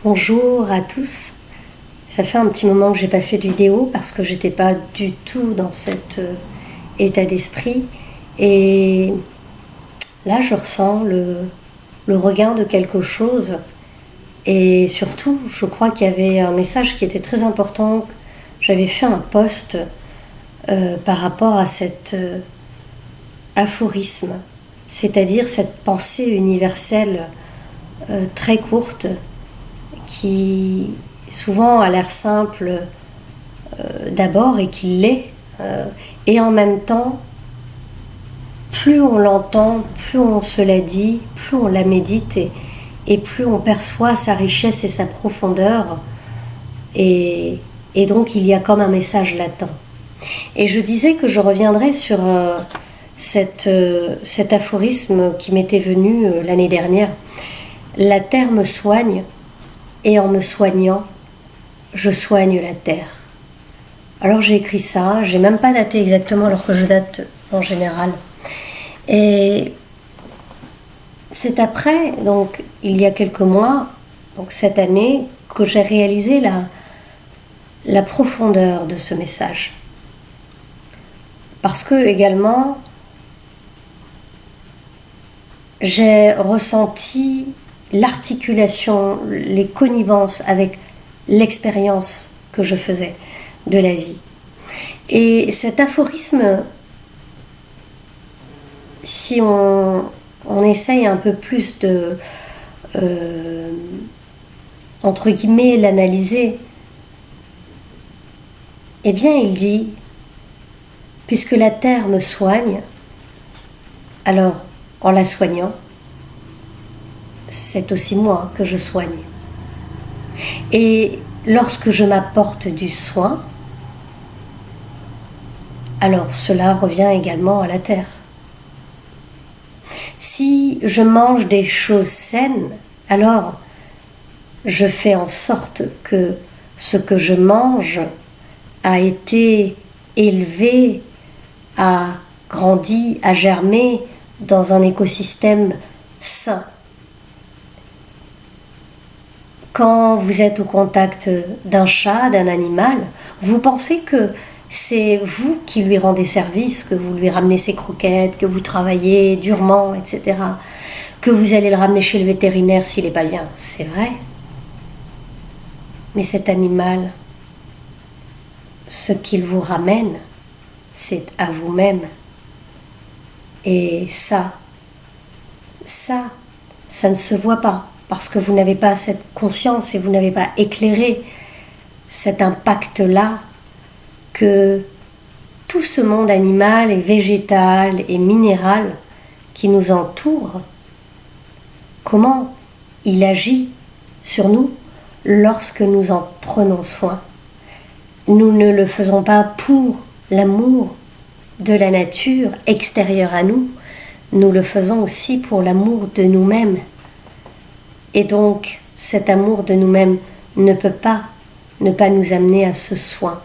Bonjour à tous. Ça fait un petit moment que j'ai pas fait de vidéo parce que j'étais pas du tout dans cet état d'esprit. Et là, je ressens le regain de quelque chose. Et surtout, je crois qu'il y avait un message qui était très important. J'avais fait un post par rapport à cet aphorisme, c'est-à-dire cette pensée universelle très courte qui souvent a l'air simple d'abord et qui l'est. Et en même temps, plus on l'entend, plus on se la dit, plus on la médite et plus on perçoit sa richesse et sa profondeur. Et donc il y a comme un message latent. Et je disais que je reviendrai sur cet aphorisme qui m'était venu l'année dernière. La terre me soigne, et en me soignant, je soigne la terre. Alors j'ai écrit ça, j'ai même pas daté exactement alors que je date en général. Et c'est après, donc il y a quelques mois, donc cette année, que j'ai réalisé la profondeur de ce message. Parce que également, j'ai ressenti l'articulation, les connivences avec l'expérience que je faisais de la vie. Et cet aphorisme, si on essaye un peu plus de, entre guillemets, l'analyser, eh bien il dit, puisque la terre me soigne, alors en la soignant, c'est aussi moi que je soigne. Et lorsque je m'apporte du soin, alors cela revient également à la terre. Si je mange des choses saines, alors je fais en sorte que ce que je mange a été élevé, a grandi, a germé dans un écosystème sain. Quand vous êtes au contact d'un chat, d'un animal, vous pensez que c'est vous qui lui rendez service, que vous lui ramenez ses croquettes, que vous travaillez durement, etc. Que vous allez le ramener chez le vétérinaire s'il n'est pas bien. C'est vrai. Mais cet animal, ce qu'il vous ramène, c'est à vous-même. Et ça ne se voit pas. Parce que vous n'avez pas cette conscience et vous n'avez pas éclairé cet impact-là que tout ce monde animal et végétal et minéral qui nous entoure, comment il agit sur nous lorsque nous en prenons soin. Nous ne le faisons pas pour l'amour de la nature extérieure à nous, nous le faisons aussi pour l'amour de nous-mêmes. Et donc, cet amour de nous-mêmes ne peut pas ne pas nous amener à ce soin,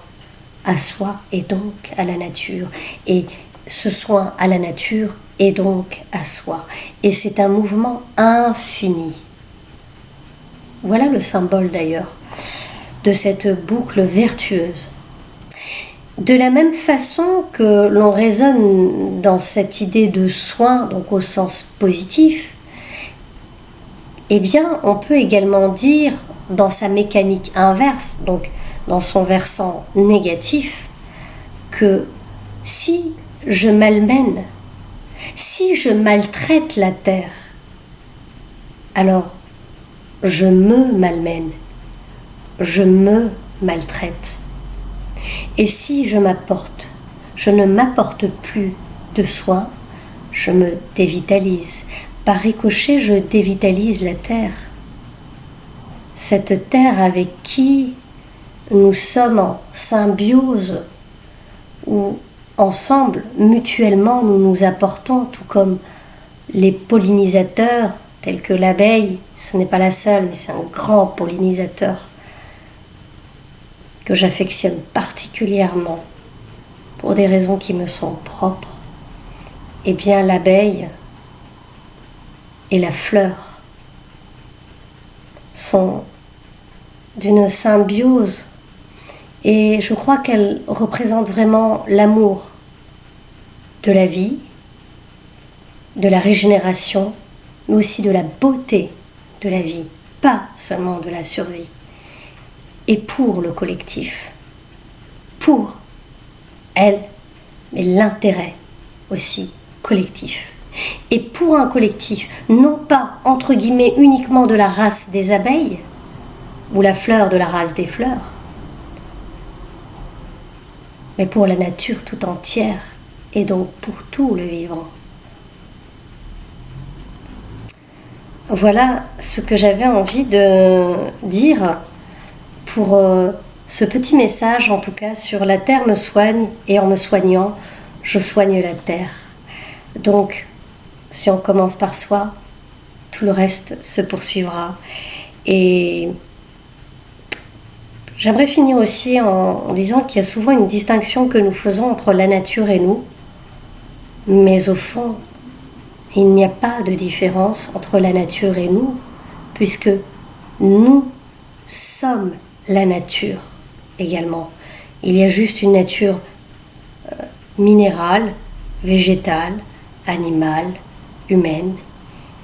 à soi et donc à la nature. Et ce soin à la nature et donc à soi. Et c'est un mouvement infini. Voilà le symbole d'ailleurs de cette boucle vertueuse. De la même façon que l'on raisonne dans cette idée de soin, donc au sens positif, eh bien, on peut également dire, dans sa mécanique inverse, donc dans son versant négatif, que si je malmène, si je maltraite la terre, alors je me malmène, je me maltraite. Et si je m'apporte, je ne m'apporte plus de soins, je me dévitalise. Par ricochet, je dévitalise la terre. Cette terre avec qui nous sommes en symbiose, où ensemble, mutuellement, nous nous apportons, tout comme les pollinisateurs, tels que l'abeille, ce n'est pas la seule, mais c'est un grand pollinisateur que j'affectionne particulièrement pour des raisons qui me sont propres. Eh bien, l'abeille et la fleur sont d'une symbiose. Et je crois qu'elle représente vraiment l'amour de la vie, de la régénération, mais aussi de la beauté de la vie, pas seulement de la survie. Et pour le collectif, pour elle, mais l'intérêt aussi collectif. Et pour un collectif, non pas entre guillemets uniquement de la race des abeilles, ou la fleur de la race des fleurs, mais pour la nature tout entière, et donc pour tout le vivant. Voilà ce que j'avais envie de dire pour ce petit message, en tout cas, sur la terre me soigne, et en me soignant, je soigne la terre. Donc, si on commence par soi, tout le reste se poursuivra. Et j'aimerais finir aussi en disant qu'il y a souvent une distinction que nous faisons entre la nature et nous, mais au fond, il n'y a pas de différence entre la nature et nous, puisque nous sommes la nature également. Il y a juste une nature minérale, végétale, animale, humaine,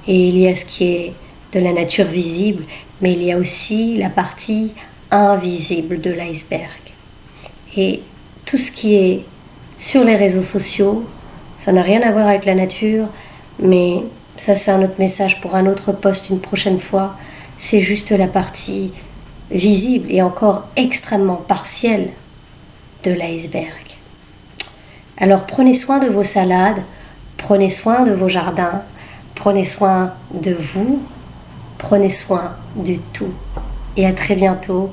et il y a ce qui est de la nature visible, mais il y a aussi la partie invisible de l'iceberg. Et tout ce qui est sur les réseaux sociaux, ça n'a rien à voir avec la nature, mais ça c'est un autre message pour un autre post une prochaine fois. C'est juste la partie visible et encore extrêmement partielle de l'iceberg. Alors prenez soin de vos salades, prenez soin de vos jardins, prenez soin de vous, prenez soin du tout. Et à très bientôt